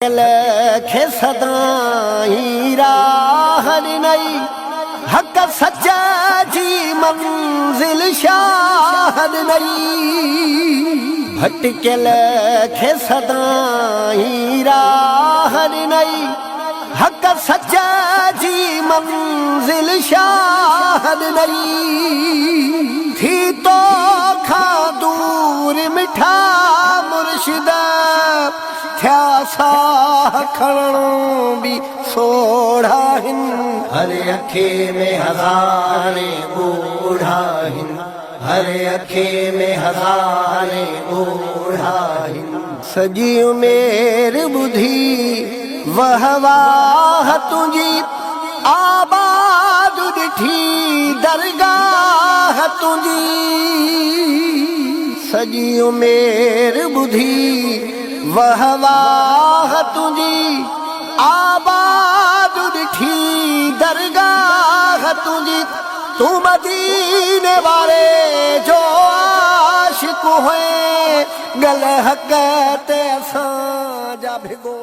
भटकल खे सदाई राह ॾिनई हक़ सच जी मंज़िल शाह ॾिनई भटकल खे सदाई राह ॾिनई हक़ सच जी मंज़िल शाह ॾिनई थी तो खां दूर मिठा मुर्शिद थिया साह खणणो बि सोढ़ा आहिनि हर अखे में हज़ारे ॻोढ़ा आहिनि हर अखे में हज़ारे ॻोढ़ा आहिनि सॼी उमेर ॿुधी वाह वाह तुंहिंजी आबाद ॾिठी दरगाह तुंहिंजी सॼी उमेर ॿुधी वाह वाह तुंहिंजी आबाद ॾिठी दरगाह तुंहिंजी तूं मदीने वारे जो आशिक़ हुए गल हक़ ते असां जा भिगो